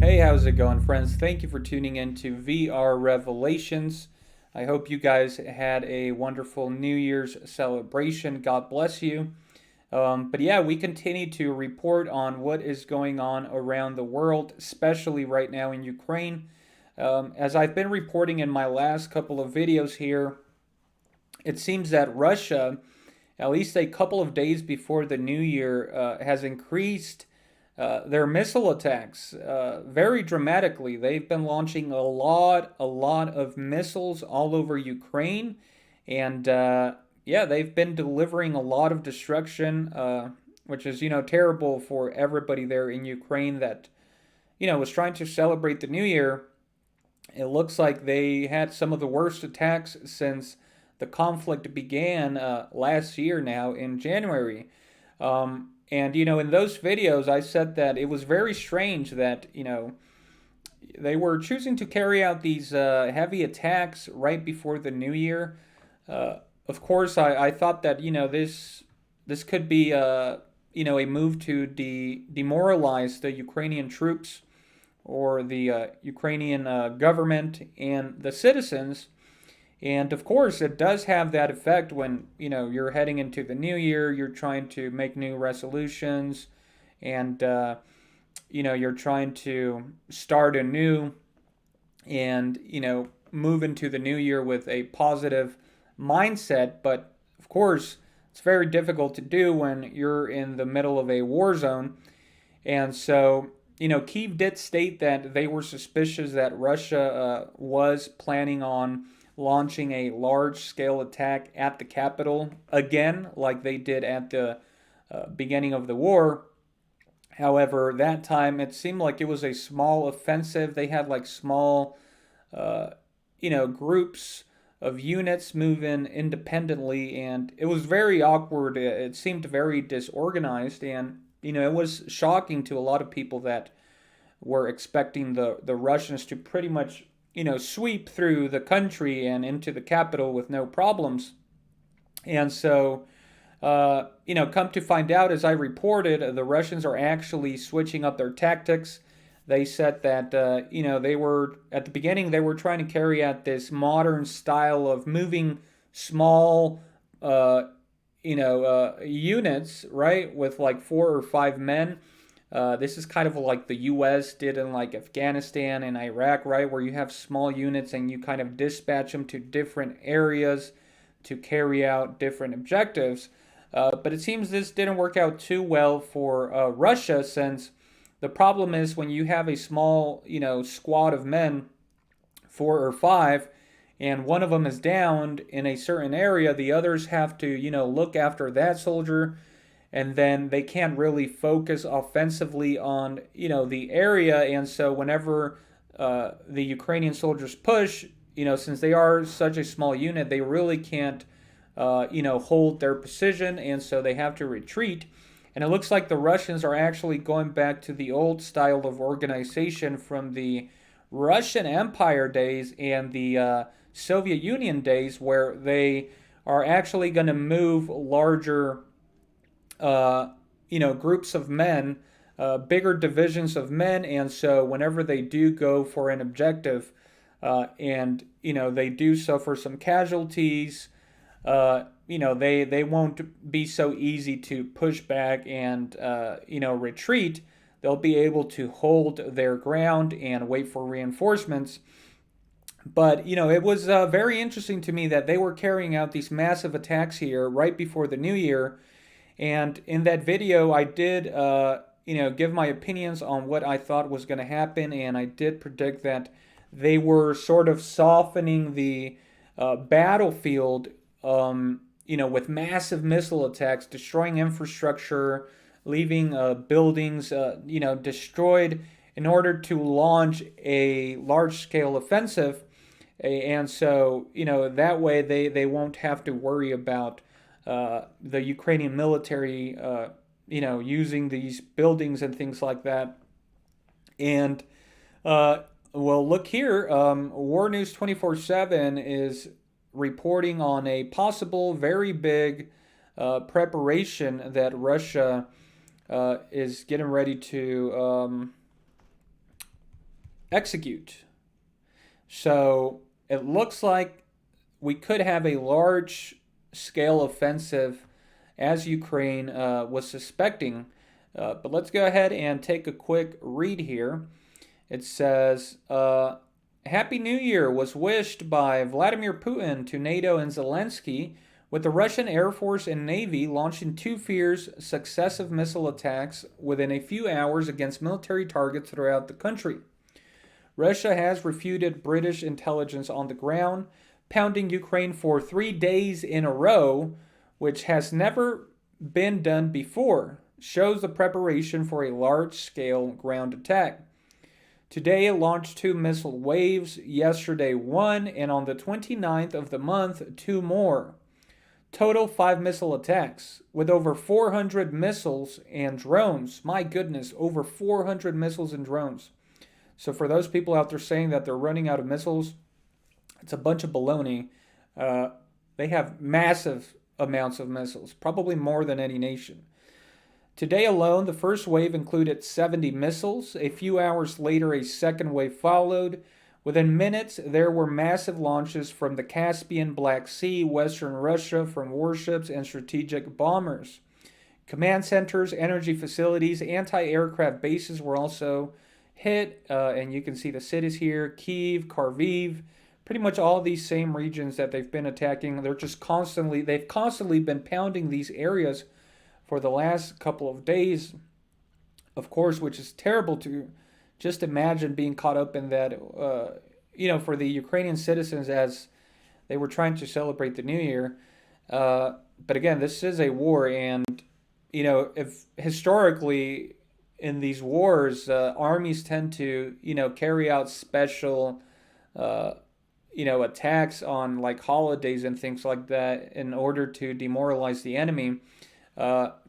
Hey, how's it going, friends? Thank you for tuning in to VR Revelations. I hope you guys had a wonderful New Year's celebration. God bless you. But yeah, we continue to report on what is going on around the world, especially right now in Ukraine. As I've been reporting in my last couple of videos here, it seems that Russia, at least a couple of days before the new year, has increased their missile attacks very dramatically. They've been launching a lot of missiles all over Ukraine, and yeah, they've been delivering a lot of destruction, which is terrible for everybody there in Ukraine that was trying to celebrate the new year. It looks like they had some of the worst attacks since the conflict began last year now in January. And in those videos, I said that it was very strange that they were choosing to carry out these heavy attacks right before the new year. Of course, I thought that this could be a move to demoralize the Ukrainian troops or the Ukrainian government and the citizens. And of course, it does have that effect when you're heading into the new year. You're trying to make new resolutions, and you're trying to start anew, and move into the new year with a positive mindset. But of course, it's very difficult to do when you're in the middle of a war zone. And so Kiev did state that they were suspicious that Russia was planning on launching a large scale attack at the capital again, like they did at the beginning of the war. However, that time it seemed like it was a small offensive. They had like small, groups of units moving independently, and it was very awkward. It seemed very disorganized, and it was shocking to a lot of people that were expecting the Russians to pretty much sweep through the country and into the capital with no problems. And so, come to find out, as I reported, the Russians are actually switching up their tactics. They said that, they were, at the beginning, they were trying to carry out this modern style of moving small, units, right, with like 4 or 5 men. This is kind of like the U.S. did in like Afghanistan and Iraq, right, where you have small units and you kind of dispatch them to different areas to carry out different objectives. But it seems this didn't work out too well for Russia, since the problem is when you have a small, squad of men, 4 or 5, and one of them is downed in a certain area, the others have to, look after that soldier, and then they can't really focus offensively on the area. And so whenever the Ukrainian soldiers push, since they are such a small unit, they really can't hold their position, and so they have to retreat. And it looks like the Russians are actually going back to the old style of organization from the Russian Empire days and the Soviet Union days, where they are actually going to move larger groups of men, bigger divisions of men. And so whenever they do go for an objective, and they do suffer some casualties, they won't be so easy to push back and retreat. They'll be able to hold their ground and wait for reinforcements. But it was very interesting to me that they were carrying out these massive attacks here right before the new year. And in that video, I did, give my opinions on what I thought was going to happen, and I did predict that they were sort of softening the battlefield, with massive missile attacks, destroying infrastructure, leaving buildings, destroyed, in order to launch a large-scale offensive. And so, that way they won't have to worry about the Ukrainian military, using these buildings and things like that. And well, look here, War News 24/7 is reporting on a possible very big preparation that Russia is getting ready to execute. So it looks like we could have a large scale offensive as Ukraine was suspecting. But let's go ahead and take a quick read here. It says, Happy New Year was wished by Vladimir Putin to NATO and Zelensky, with the Russian Air Force and Navy launching two fierce successive missile attacks within a few hours against military targets throughout the country. Russia has refuted British intelligence on the ground, pounding Ukraine for 3 days in a row, which has never been done before, shows the preparation for a large-scale ground attack. Today it launched two missile waves, yesterday one, and on the 29th of the month, two more. Total 5 missile attacks, with over 400 missiles and drones. My goodness, over 400 missiles and drones. So for those people out there saying that they're running out of missiles, it's a bunch of baloney. They have massive amounts of missiles, probably more than any nation. Today alone, the first wave included 70 missiles. A few hours later, a second wave followed. Within minutes, there were massive launches from the Caspian, Black Sea, Western Russia, from warships and strategic bombers. Command centers, energy facilities, anti-aircraft bases were also hit, and you can see the cities here: Kiev, Kharkiv, pretty much all these same regions that they've been attacking. They've constantly been pounding these areas for the last couple of days, of course, which is terrible to just imagine being caught up in that, for the Ukrainian citizens as they were trying to celebrate the New Year. But again, this is a war, and, if historically in these wars, armies tend to, carry out special, attacks on like holidays and things like that in order to demoralize the enemy.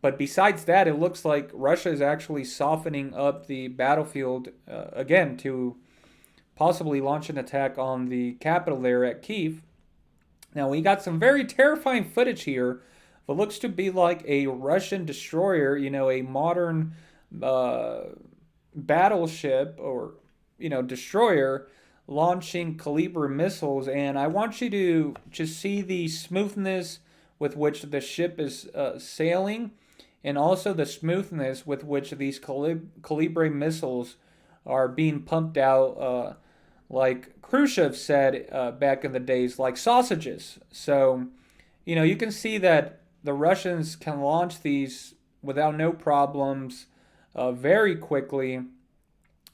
But besides that, it looks like Russia is actually softening up the battlefield again to possibly launch an attack on the capital there at Kiev. Now, we got some very terrifying footage here. What looks to be like a Russian destroyer, a modern battleship or, destroyer launching Caliber missiles. And I want you to just see the smoothness with which the ship is sailing, and also the smoothness with which these Calibre missiles are being pumped out, like Khrushchev said back in the days, like sausages. So, you can see that the Russians can launch these without no problems, very quickly,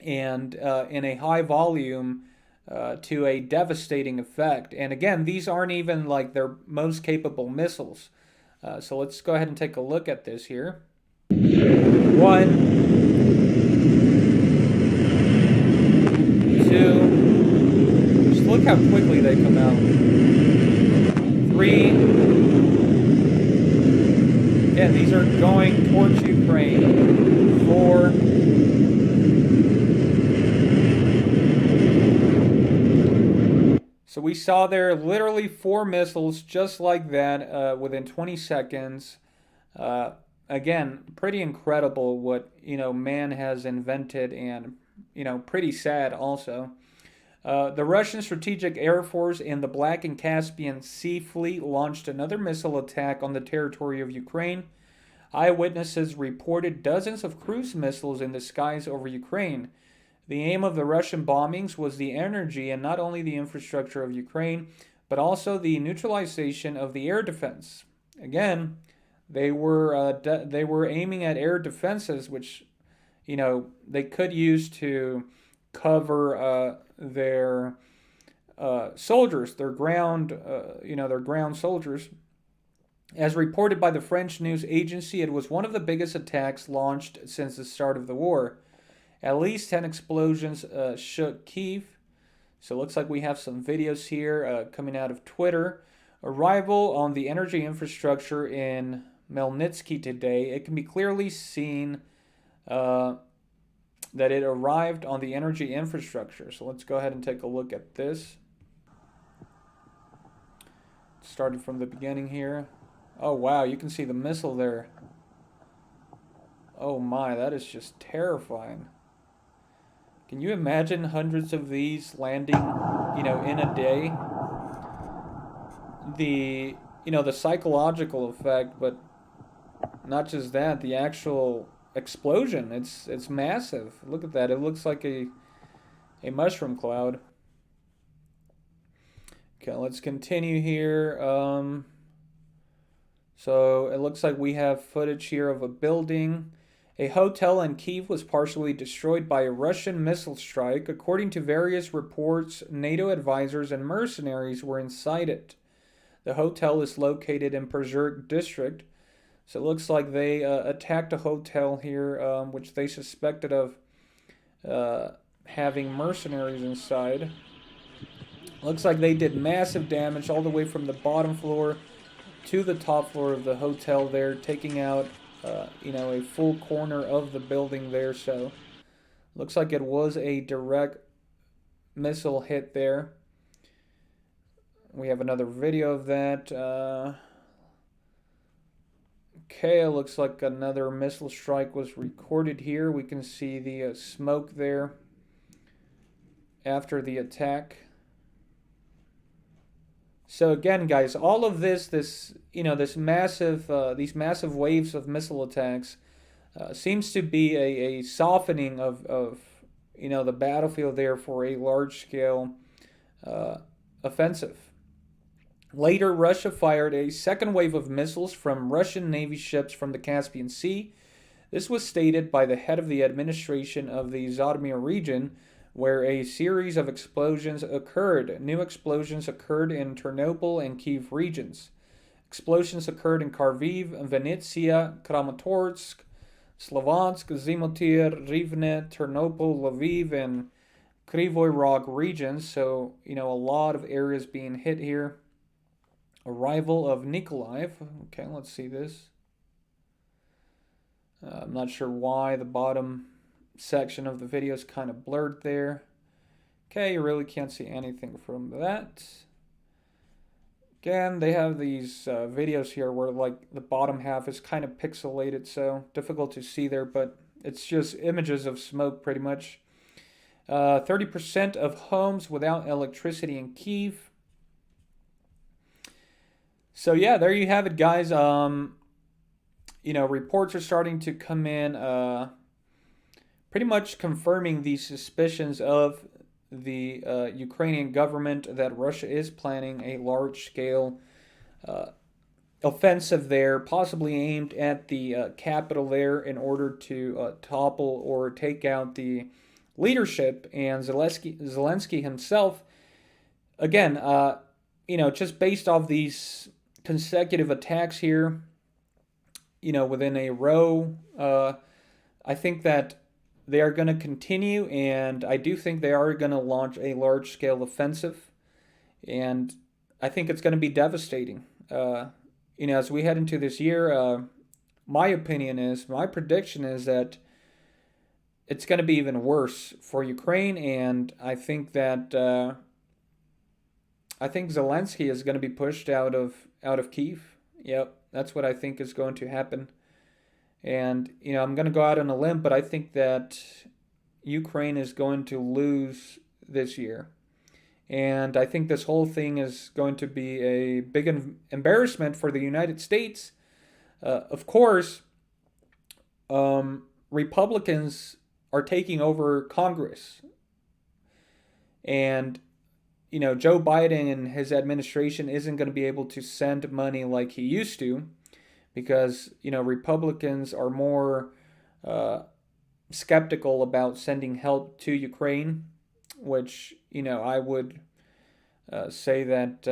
and in a high volume, to a devastating effect. And again, these aren't even like their most capable missiles. So let's go ahead and take a look at this here. 1, 2. Just look how quickly they come out. 3. Again, these are going towards Ukraine. 4. So we saw there literally 4 missiles just like that within 20 seconds. Again, pretty incredible what, man has invented, and, pretty sad also. The Russian Strategic Air Force and the Black and Caspian Sea Fleet launched another missile attack on the territory of Ukraine. Eyewitnesses reported dozens of cruise missiles in the skies over Ukraine. The aim of the Russian bombings was the energy and not only the infrastructure of Ukraine, but also the neutralization of the air defense. Again, they were aiming at air defenses, which, they could use to cover their soldiers, their ground soldiers. As reported by the French news agency, it was one of the biggest attacks launched since the start of the war. At least 10 explosions shook Kiev. So it looks like we have some videos here coming out of Twitter. Arrival on the energy infrastructure in Melnitsky today. It can be clearly seen that it arrived on the energy infrastructure. So let's go ahead and take a look at this. Started from the beginning here. Oh, wow, you can see the missile there. Oh my, that is just terrifying. Can you imagine hundreds of these landing, in a day? The, the psychological effect, but not just that, the actual explosion. It's massive. Look at that. It looks like a mushroom cloud. Okay, let's continue here. So it looks like we have footage here of a building. A hotel in Kiev was partially destroyed by a Russian missile strike. According to various reports, NATO advisors and mercenaries were inside it. The hotel is located in Przyrk district. So it looks like they attacked a hotel here, which they suspected of having mercenaries inside. Looks like they did massive damage all the way from the bottom floor to the top floor of the hotel there, taking out, a full corner of the building there. So looks like it was a direct missile hit there. We have another video of that. Okay, it looks like another missile strike was recorded here. We can see the smoke there after the attack. So again, guys, all of this massive, these massive waves of missile attacks seems to be a softening of the battlefield there for a large-scale offensive. Later, Russia fired a second wave of missiles from Russian Navy ships from the Caspian Sea. This was stated by the head of the administration of the Zhytomyr region, where a series of explosions occurred. New explosions occurred in Ternopil and Kiev regions. Explosions occurred in Kharkiv, Vinnytsia, Kramatorsk, Slavyansk, Zhytomyr, Rivne, Ternopil, Lviv, and Krivoy Rog regions. So, a lot of areas being hit here. Arrival of Nikolaev. Okay, let's see this. I'm not sure why the bottom section of the video is kind of blurred there. Okay, you really can't see anything from that. Again, they have these videos here where like the bottom half is kind of pixelated, so difficult to see there, but it's just images of smoke pretty much. 30% of homes without electricity in Kiev. So yeah, there you have it, guys. Reports are starting to come in, pretty much confirming the suspicions of the Ukrainian government that Russia is planning a large-scale offensive there, possibly aimed at the capital there in order to topple or take out the leadership. And Zelensky himself, again, just based off these consecutive attacks here, within a row, I think that they are going to continue, and I do think they are going to launch a large-scale offensive, and I think it's going to be devastating. As we head into this year, my prediction is that it's going to be even worse for Ukraine, and I think that Zelensky is going to be pushed out of Kiev. Yep, that's what I think is going to happen. And, I'm going to go out on a limb, but I think that Ukraine is going to lose this year. And I think this whole thing is going to be a big embarrassment for the United States. Of course, Republicans are taking over Congress. And, Joe Biden and his administration isn't going to be able to send money like he used to, because, Republicans are more skeptical about sending help to Ukraine, which, I would say that,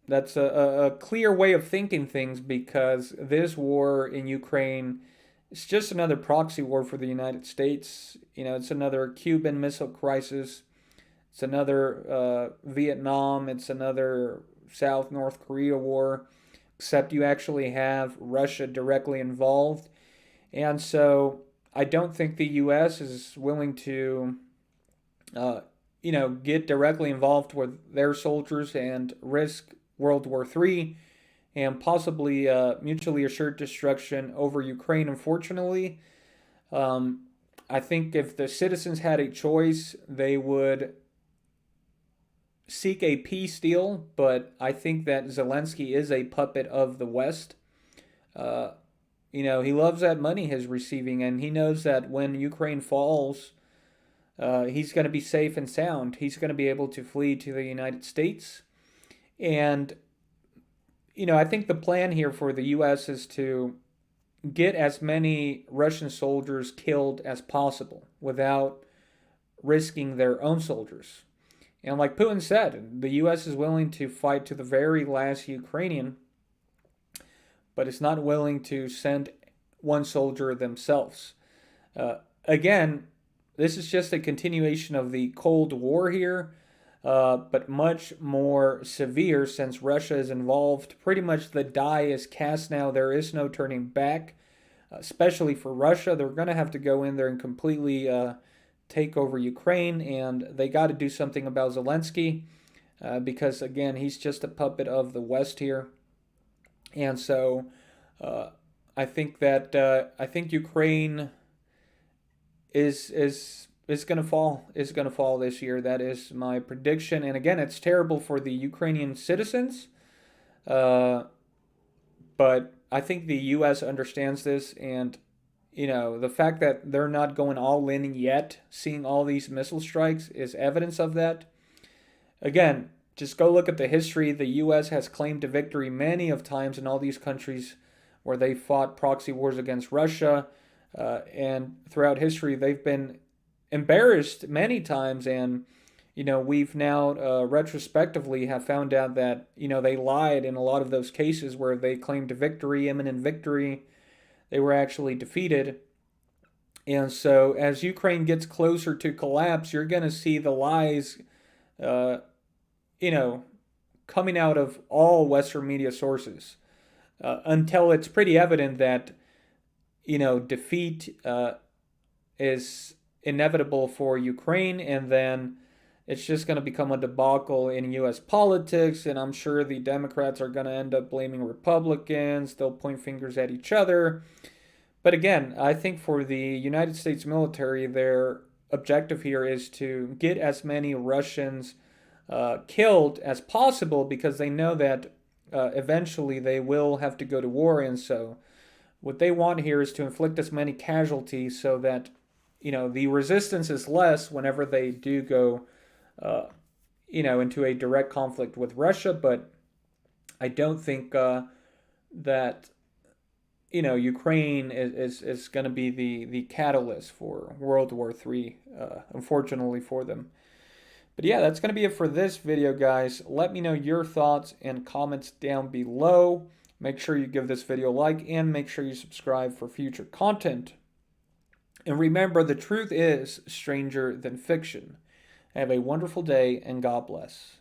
that's a clear way of thinking things, because this war in Ukraine is just another proxy war for the United States. It's another Cuban Missile Crisis. It's another Vietnam. It's another South-North Korea war, except you actually have Russia directly involved. And so I don't think the U.S. is willing to, get directly involved with their soldiers and risk World War III and possibly mutually assured destruction over Ukraine, unfortunately. I think if the citizens had a choice, they would seek a peace deal, but I think that Zelensky is a puppet of the West. Uh, he loves that money he's receiving, and he knows that when Ukraine falls, he's going to be safe and sound. He's going to be able to flee to the United States. And, I think the plan here for the U.S. is to get as many Russian soldiers killed as possible without risking their own soldiers. And like Putin said, the U.S. is willing to fight to the very last Ukrainian, but it's not willing to send one soldier themselves. Again, this is just a continuation of the Cold War here, but much more severe since Russia is involved. Pretty much the die is cast now. There is no turning back, especially for Russia. They're going to have to go in there and completely take over Ukraine, and they got to do something about Zelensky because, again, he's just a puppet of the West here. And so I think that Ukraine is going to fall. Is going to fall this year. That is my prediction. And again, it's terrible for the Ukrainian citizens, but I think the U.S. understands this, and the fact that they're not going all in yet, seeing all these missile strikes, is evidence of that. Again, just go look at the history. The U.S. has claimed a victory many of times in all these countries where they fought proxy wars against Russia. And throughout history, they've been embarrassed many times. And, we've now retrospectively have found out that, they lied in a lot of those cases where they claimed a victory, imminent victory. They were actually defeated. And so as Ukraine gets closer to collapse, you're going to see the lies coming out of all Western media sources until it's pretty evident that, defeat is inevitable for Ukraine, and then it's just going to become a debacle in U.S. politics, and I'm sure the Democrats are going to end up blaming Republicans. They'll point fingers at each other. But again, I think for the United States military, their objective here is to get as many Russians killed as possible, because they know that eventually they will have to go to war. And so what they want here is to inflict as many casualties so that, the resistance is less whenever they do go, into a direct conflict with Russia. But I don't think that, Ukraine is going to be the catalyst for World War III, unfortunately for them. But yeah, that's going to be it for this video, guys. Let me know your thoughts and comments down below. Make sure you give this video a like, and make sure you subscribe for future content. And remember, the truth is stranger than fiction. Have a wonderful day, and God bless.